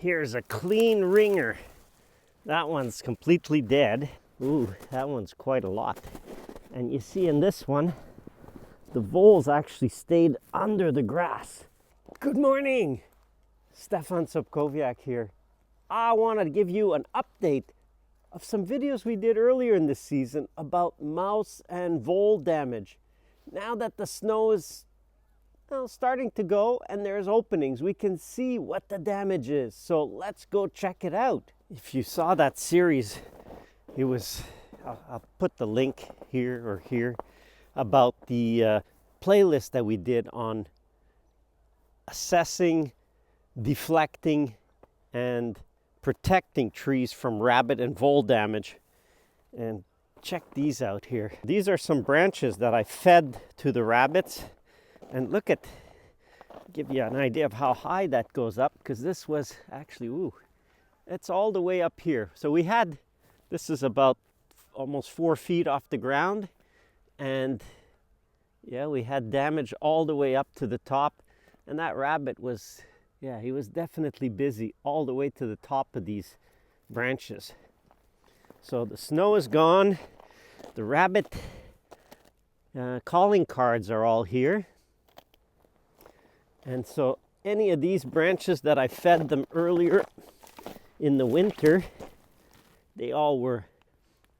Here's a clean ringer. That one's completely dead. Ooh, that one's quite a lot. And you see in this one, the voles actually stayed under the grass. Good morning! Stefan Sobkowiak here. I want to give you an update of some videos we did earlier in this season about mouse and vole damage. Now that the snow is starting to go and there's openings, we can see what the damage is. So let's go check it out. If you saw that series, it was, I'll put the link here or here, about the playlist that we did on assessing, deflecting, and protecting trees from rabbit and vole damage. And check these out here. These are some branches that I fed to the rabbits. And look at, give you an idea of how high that goes up, because this was actually, it's all the way up here. So we had, this is about almost 4 feet off the ground. And yeah, we had damage all the way up to the top. And that rabbit was, yeah, he was definitely busy all the way to the top of these branches. So the snow is gone. The rabbit calling cards are all here. And so any of these branches that I fed them earlier in the winter, they all were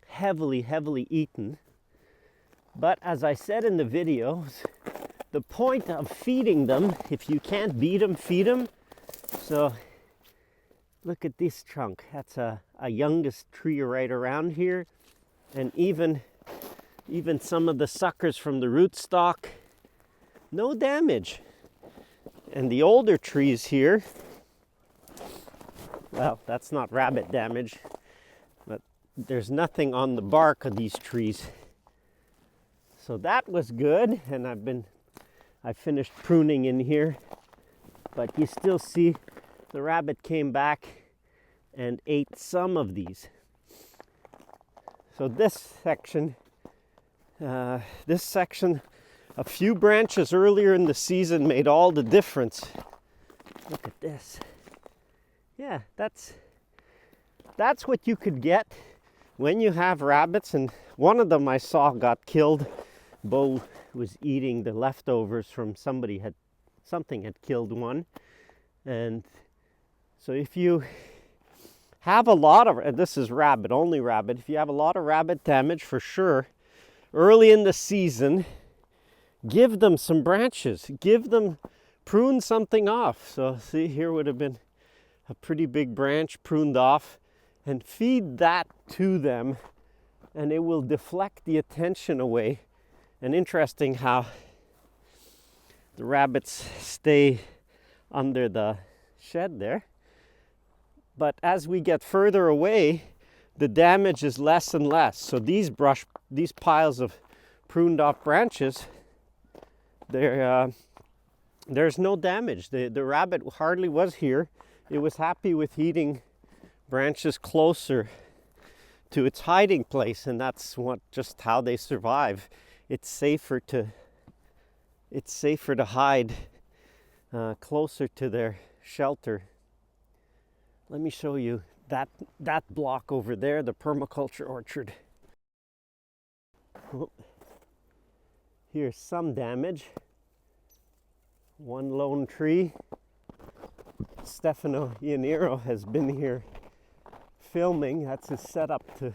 heavily eaten. But as I said in the videos, the point of feeding them, if you can't beat them, feed them. So look at this trunk. That's a youngest tree right around here. And even some of the suckers from the rootstock, no damage. And the older trees here, well, that's not rabbit damage, but there's nothing on the bark of these trees. So that was good. And I finished pruning in here, but you still see the rabbit came back and ate some of these. So this section, a few branches earlier in the season made all the difference. Look at this. Yeah, that's what you could get when you have rabbits. And one of them I saw got killed. Bo was eating the leftovers from something had killed one. And so if you have a lot of, this is rabbit, only rabbit, if you have a lot of rabbit damage, for sure, early in the season, give them some branches, prune something off. So see, here would have been a pretty big branch pruned off, and feed that to them, and it will deflect the attention away. And interesting how the rabbits stay under the shed there. But as we get further away, the damage is less and less. So these piles of pruned off branches, there's no damage. The rabbit hardly was here. It was happy with eating branches closer to its hiding place, and that's just how they survive. It's safer to hide closer to their shelter. Let me show you that block over there, the permaculture orchard. Oh, here's some damage. One lone tree. Stefano Ianiro has been here filming. That's his setup to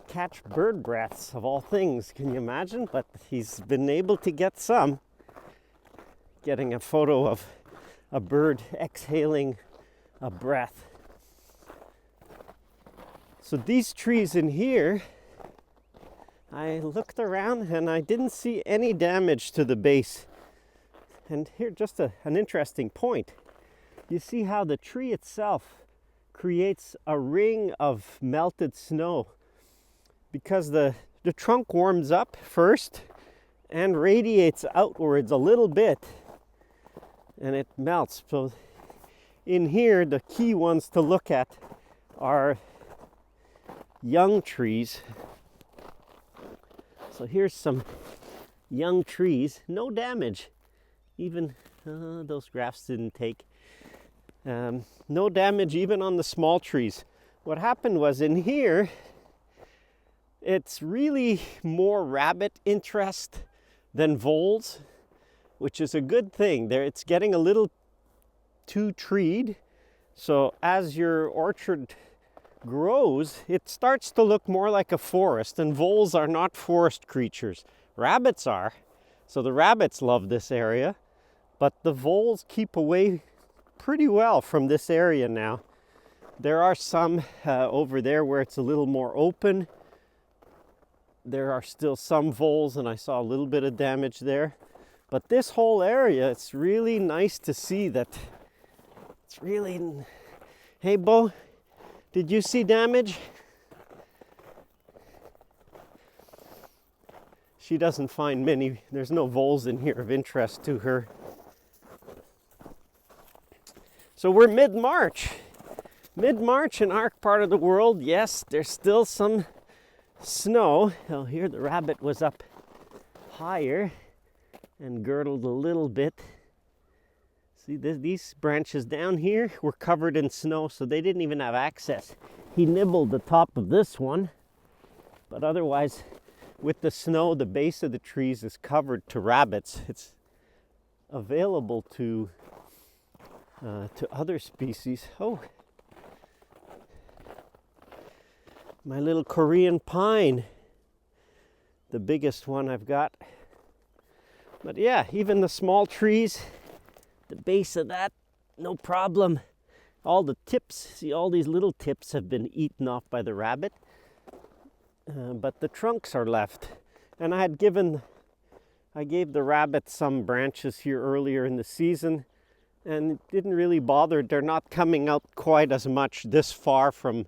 catch bird breaths, of all things. Can you imagine? But he's been able to get some. Getting a photo of a bird exhaling a breath. So these trees in here, I looked around and I didn't see any damage to the base. And here, just an interesting point. You see how the tree itself creates a ring of melted snow, because the trunk warms up first and radiates outwards a little bit, and it melts. So in here, the key ones to look at are young trees. So here's some young trees, no damage. Even those grafts didn't take. No damage even on the small trees. What happened was in here, it's really more rabbit interest than voles, which is a good thing. There, it's getting a little too treed. So as your orchard grows, it starts to look more like a forest, and voles are not forest creatures. Rabbits are. So the rabbits love this area, but the voles keep away pretty well from this area now. There are some over there where it's a little more open. There are still some voles, and I saw a little bit of damage there. But this whole area, it's really nice to see that it's really... Hey, Bo, did you see damage? She doesn't find many, there's no voles in here of interest to her. So we're mid-March. Mid-March in our part of the world, yes, there's still some snow. Oh, here the rabbit was up higher and girdled a little bit. See, these branches down here were covered in snow, so they didn't even have access. He nibbled the top of this one, but otherwise, with the snow, the base of the trees is covered to rabbits. It's available to other species. Oh, my little Korean pine, the biggest one I've got. But yeah, even the small trees, the base of that, no problem. All the tips, see, all these little tips have been eaten off by the rabbit, but the trunks are left. And I gave the rabbit some branches here earlier in the season, and it didn't really bother. They're not coming out quite as much this far from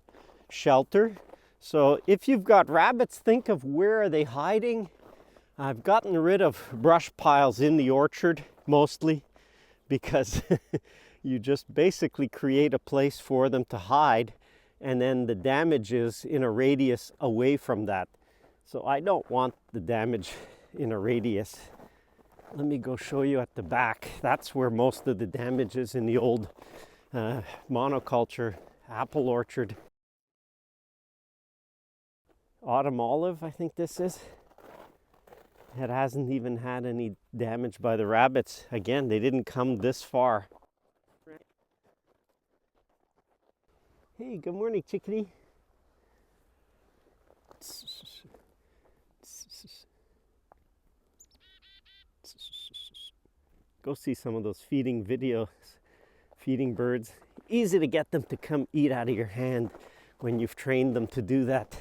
shelter. So if you've got rabbits, think of where are they hiding. I've gotten rid of brush piles in the orchard mostly, because you just basically create a place for them to hide, and then the damage is in a radius away from that. So I don't want the damage in a radius. Let me go show you at the back. That's where most of the damage is, in the old monoculture apple orchard. Autumn olive, I think this is. It hasn't even had any damage by the rabbits. Again, they didn't come this far. Hey, good morning, chickadee. Go see some of those feeding videos, feeding birds. Easy to get them to come eat out of your hand when you've trained them to do that.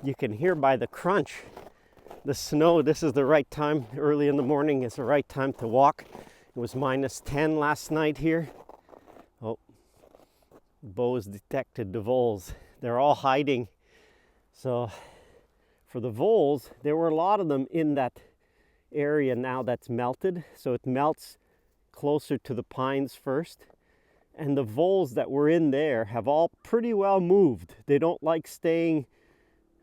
You can hear by the crunch. The snow, this is the right time, early in the morning is the right time to walk. It was -10 last night here. Oh, Bo has detected the voles. They're all hiding. So for the voles, there were a lot of them in that area now that's melted. So it melts closer to the pines first. And the voles that were in there have all pretty well moved. They don't like staying.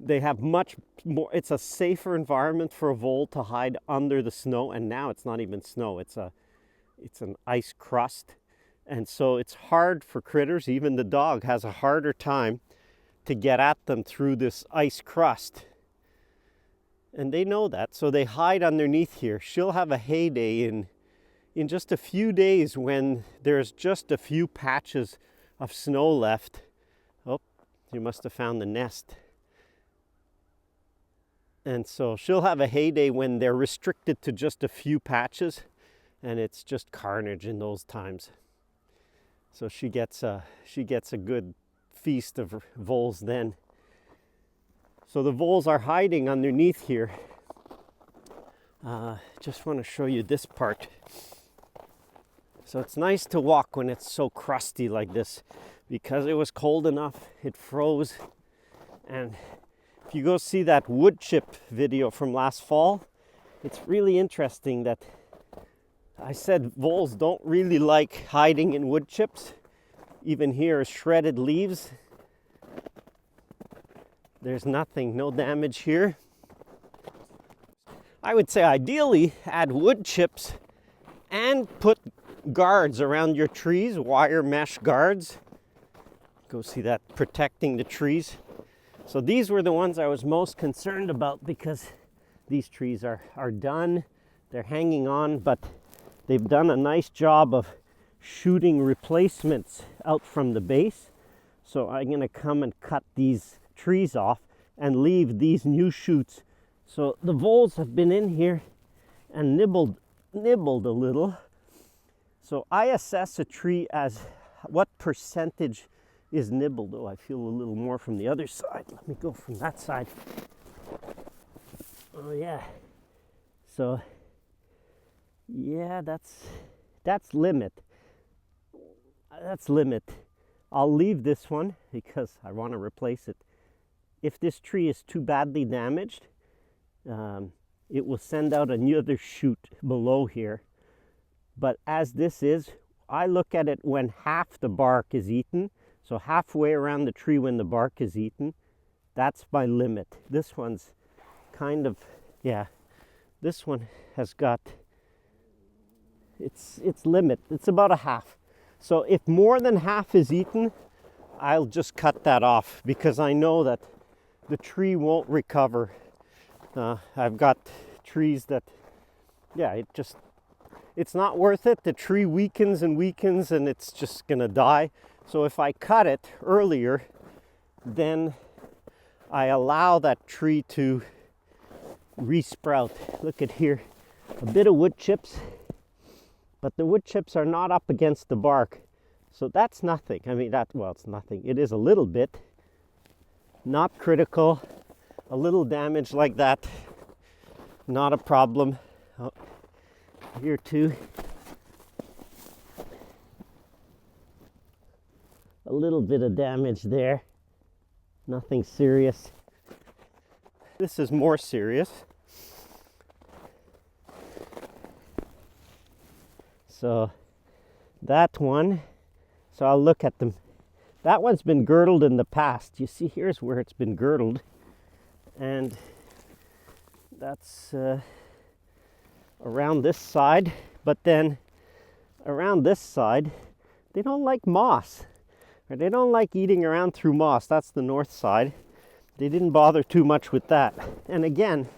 They have much more, it's a safer environment for a vole to hide under the snow. And now it's not even snow, it's an ice crust. And so it's hard for critters, even the dog has a harder time to get at them through this ice crust. And they know that, so they hide underneath here. She'll have a heyday in just a few days when there's just a few patches of snow left. Oh, you must have found the nest. And so she'll have a heyday when they're restricted to just a few patches, and it's just carnage in those times. So she gets a good feast of voles then. So the voles are hiding underneath here. Just want to show you this part. So it's nice to walk when it's so crusty like this, because it was cold enough, it froze. And if you go see that wood chip video from last fall, it's really interesting that I said voles don't really like hiding in wood chips. Even here, shredded leaves. There's nothing, no damage here. I would say ideally add wood chips and put guards around your trees, wire mesh guards. Go see that, protecting the trees. So these were the ones I was most concerned about because these trees are done. They're hanging on, but they've done a nice job of shooting replacements out from the base. So I'm going to come and cut these trees off and leave these new shoots. So the voles have been in here and nibbled a little. So I assess a tree as what percentage is nibbled. Oh, I feel a little more from the other side. Let me go from that side. Oh yeah. So yeah, that's limit. That's limit. I'll leave this one because I want to replace it. If this tree is too badly damaged, it will send out another shoot below here. But as this is, I look at it when half the bark is eaten. So halfway around the tree when the bark is eaten, that's my limit. This one's kind of, yeah, this one has got, its limit. It's about a half. So if more than half is eaten, I'll just cut that off because I know that the tree won't recover. I've got trees that, yeah, it's not worth it. The tree weakens and weakens and it's just gonna die. So if I cut it earlier, then I allow that tree to resprout. Look at here, a bit of wood chips, but the wood chips are not up against the bark. So that's nothing. I mean, well, it's nothing. It is a little bit, not critical. A little damage like that, not a problem. Oh, here too. A little bit of damage there. Nothing serious. This is more serious. So that one, so I'll look at them. That one's been girdled in the past. You see, here's where it's been girdled. And that's around this side. But then around this side, they don't like moss. Or they don't like eating around through moss. That's the north side. They didn't bother too much with that. And again,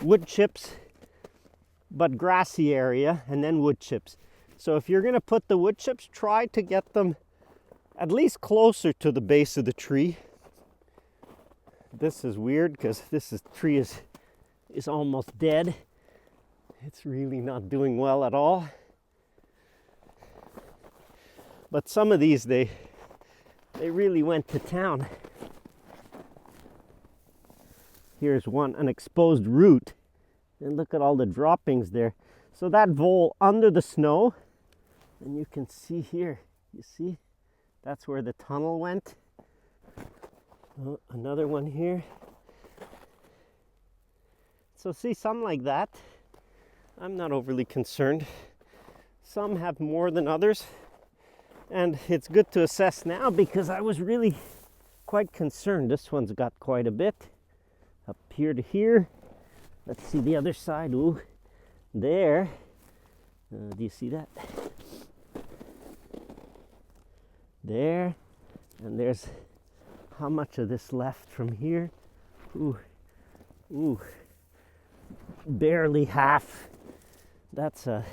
wood chips, but grassy area, and then wood chips. So if you're going to put the wood chips, try to get them at least closer to the base of the tree. This is weird because tree is almost dead. It's really not doing well at all. But some of these, they really went to town. Here's one, an exposed root. And look at all the droppings there. So that vole under the snow, and you can see here, you see? That's where the tunnel went. Oh, another one here. So see, some like that, I'm not overly concerned. Some have more than others. And it's good to assess now because I was really quite concerned. This one's got quite a bit. Up here to here. Let's see the other side. Ooh, there. Do you see that? There. And there's how much of this left from here? Ooh, barely half. That's a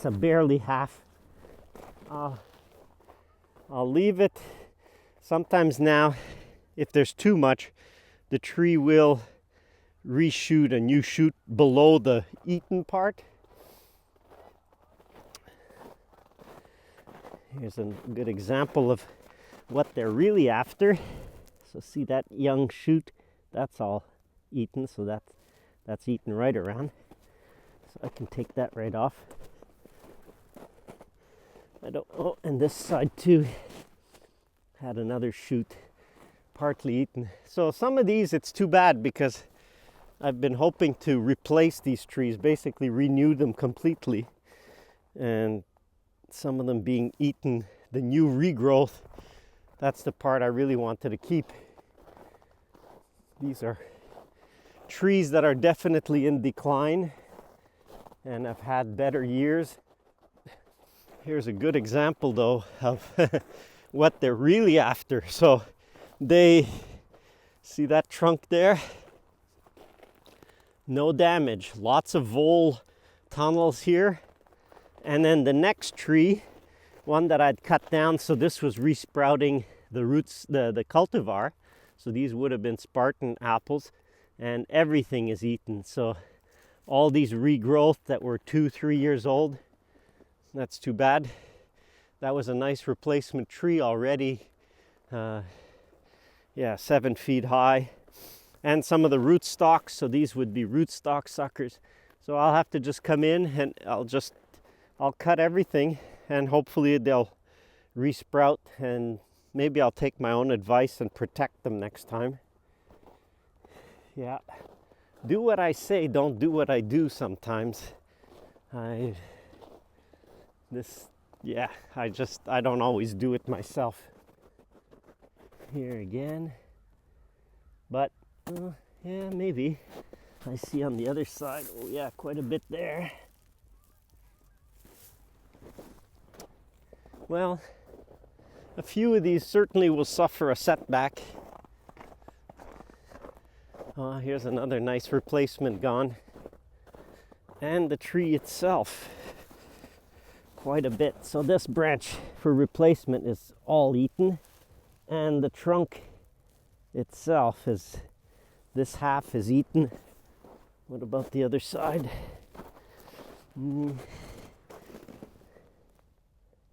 barely half. I'll leave it. Sometimes now, if there's too much, the tree will reshoot a new shoot below the eaten part. Here's a good example of what they're really after. So see that young shoot, that's all eaten, so that's eaten right around. So I can take that right off. Oh, and this side too had another shoot partly eaten. So some of these, it's too bad because I've been hoping to replace these trees, basically renew them completely, and some of them being eaten, the new regrowth, that's the part I really wanted to keep. These are trees that are definitely in decline and have had better years. Here's a good example though of what they're really after. So they see that trunk there, no damage, lots of vole tunnels here. And then the next tree, one that I'd cut down, so this was resprouting the roots, the cultivar. So these would have been Spartan apples, and everything is eaten. So all these regrowth that were 2-3 years old, that's too bad. That was a nice replacement tree already. Yeah, 7 feet high. And some of the rootstock, so these would be rootstock suckers. So I'll have to just come in and I'll cut everything, and hopefully they'll resprout, and maybe I'll take my own advice and protect them next time. Yeah, do what I say, don't do what I do sometimes. I don't always do it myself. Here again, but yeah, maybe. I see on the other side, oh yeah, quite a bit there. Well, a few of these certainly will suffer a setback. Oh, here's another nice replacement gone. And the tree itself, quite a bit. So this branch for replacement is all eaten, and the trunk itself is, this half is eaten. What about the other side?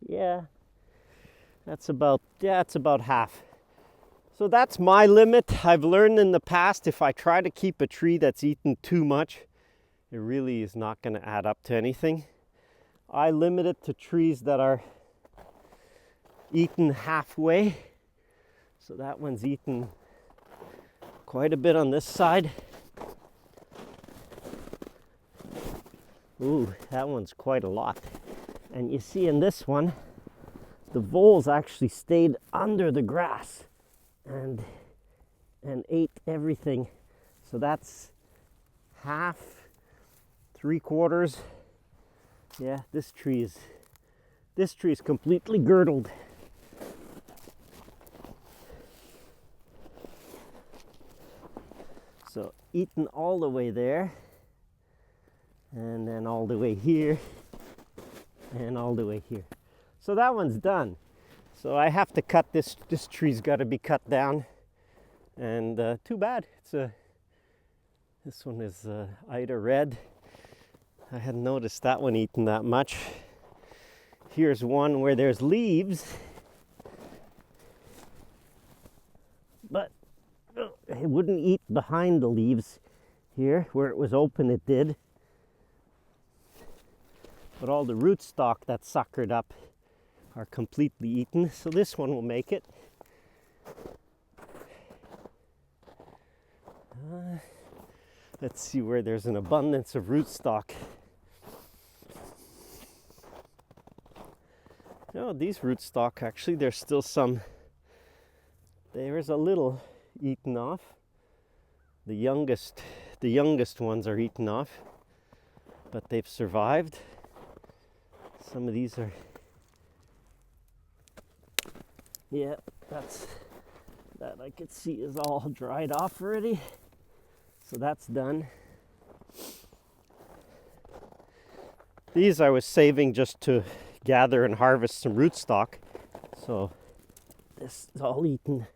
Yeah, it's about half. So that's my limit. I've learned in the past, if I try to keep a tree that's eaten too much, it really is not going to add up to anything. I limit it to trees that are eaten halfway. So that one's eaten quite a bit on this side. Ooh, that one's quite a lot. And you see in this one, the voles actually stayed under the grass and ate everything. So that's half, 3/4. Yeah, this tree is completely girdled. So eaten all the way there, and then all the way here, and all the way here. So that one's done. So I have to cut this tree's got to be cut down, and too bad. This one is Ida red. I hadn't noticed that one eaten that much. Here's one where there's leaves, but it wouldn't eat behind the leaves. Here where it was open it did, but all the rootstock that's suckered up are completely eaten. So this one will make it. Let's see where there's an abundance of rootstock. No, these rootstock, actually there's still some. There's a little eaten off. The youngest ones are eaten off, but they've survived. Some of these are, yeah, that I could see is all dried off already. So that's done. These I was saving just to gather and harvest some rootstock. So this is all eaten.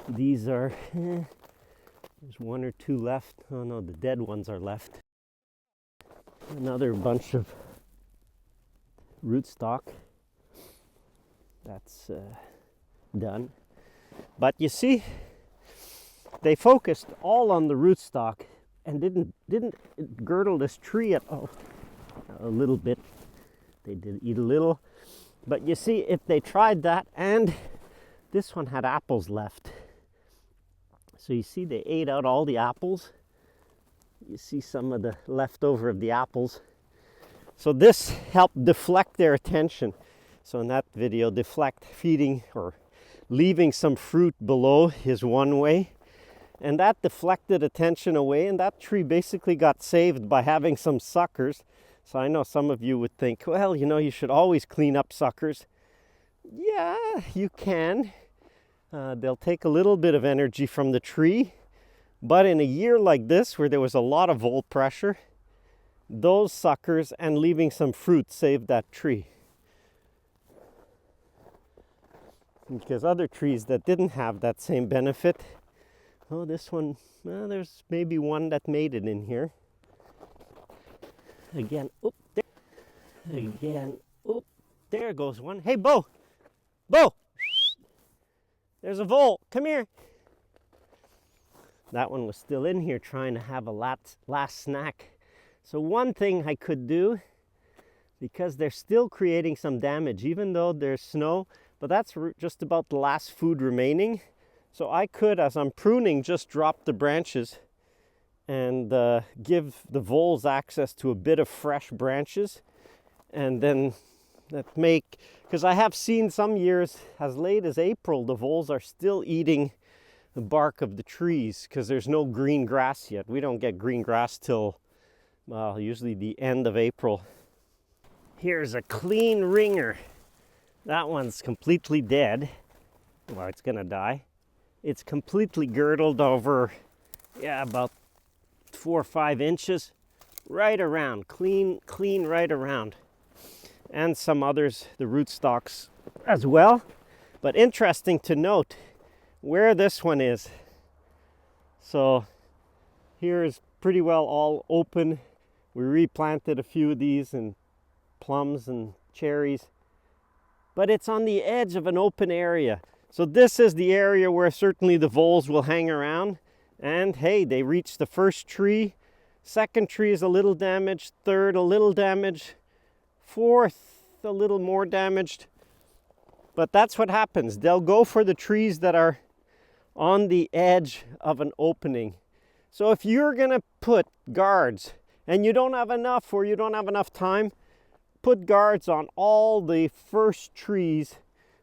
These are, there's 1 or 2 left. Oh no, the dead ones are left. Another bunch of rootstock. That's done. But you see, they focused all on the rootstock and didn't girdle this tree at all. A little bit. They did eat a little. But you see, if they tried that, and this one had apples left. So you see they ate out all the apples. You see some of the leftover of the apples. So this helped deflect their attention. So in that video, deflect, feeding or leaving some fruit below is one way. And that deflected attention away, and that tree basically got saved by having some suckers So I know some of you would think, well, you know, you should always clean up suckers. Yeah, you can. They'll take a little bit of energy from the tree, but in a year like this where there was a lot of vole pressure, those suckers and leaving some fruit saved that tree. Because other trees that didn't have that same benefit, oh, this one, well, there's maybe one that made it in here. Again, oop, there. Again, oop, there goes one. Hey, Bo! Bo! There's a vole, come here. That one was still in here trying to have a last snack. So one thing I could do, because they're still creating some damage, even though there's snow, but that's just about the last food remaining. So I could, as I'm pruning, just drop the branches and give the voles access to a bit of fresh branches. And then that make, because I have seen some years, as late as April, the voles are still eating the bark of the trees because there's no green grass yet. We don't get green grass till, well, usually the end of April. Here's a clean ringer. That one's completely dead. Well, it's gonna die. It's completely girdled over, yeah, about 4 or 5 inches, right around, clean right around. And some others, the rootstocks as well. But interesting to note where this one is. So here is pretty well all open. We replanted a few of these and plums and cherries, but it's on the edge of an open area. So this is the area where certainly the voles will hang around. And hey, they reached the first tree. Second tree is a little damaged. Third, a little damaged. Fourth, a little more damaged. But that's what happens. They'll go for the trees that are on the edge of an opening. So if you're gonna put guards and you don't have enough, or you don't have enough time, put guards on all the first trees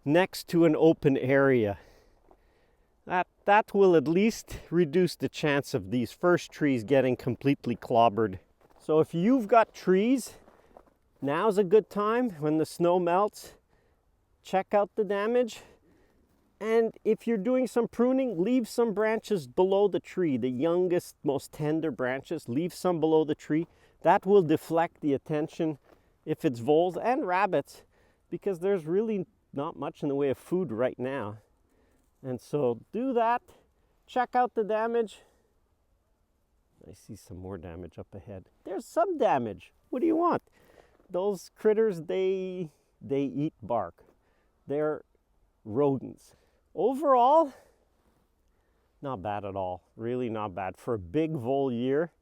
next to an open area. That will at least reduce the chance of these first trees getting completely clobbered. So if you've got trees, now's a good time when the snow melts. Check out the damage. And if you're doing some pruning, leave some branches below the tree. The youngest, most tender branches, leave some below the tree. That will deflect the attention if it's voles and rabbits, because there's really not much in the way of food right now. And so do that. Check out the damage. I see some more damage up ahead. There's some damage. What do you want? Those critters, they eat bark. They're rodents. Overall, not bad at all. Really not bad. For a big vole year,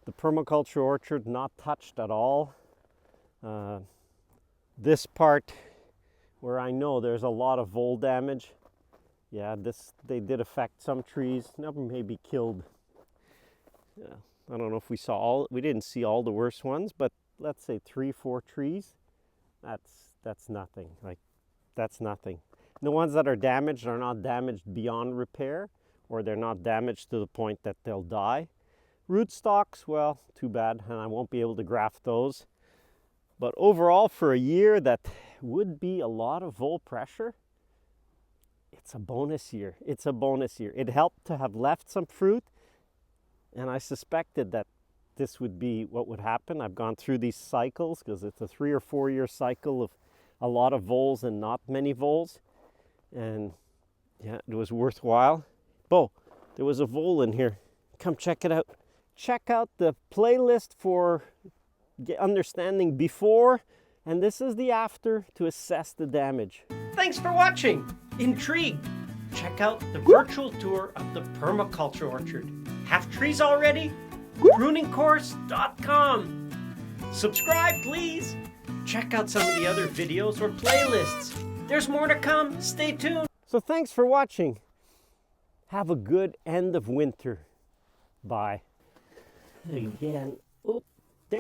the permaculture orchard not touched at all. This part where I know there's a lot of vole damage, yeah, they did affect some trees. Never maybe killed. Yeah, I don't know if we didn't see all the worst ones, but let's say 3-4 trees. That's nothing. Like, that's nothing. The ones that are damaged are not damaged beyond repair, or they're not damaged to the point that they'll die. Rootstocks, well, too bad, and I won't be able to graft those. But overall, for a year that would be a lot of vole pressure, it's a bonus year. It's a bonus year. It helped to have left some fruit, and I suspected that this would be what would happen. I've gone through these cycles because it's a 3 or 4 year cycle of a lot of voles and not many voles. And yeah, it was worthwhile. Bo, there was a vole in here. Come check it out. Check out the playlist for understanding before, and this is the after to assess the damage. Thanks for watching. Intrigued? Check out the virtual tour of the permaculture orchard. Have trees already? Pruningcourse.com. Subscribe, please. Check out some of the other videos or playlists. There's more to come. Stay tuned. So thanks for watching. Have a good end of winter. Bye. Again. Oops.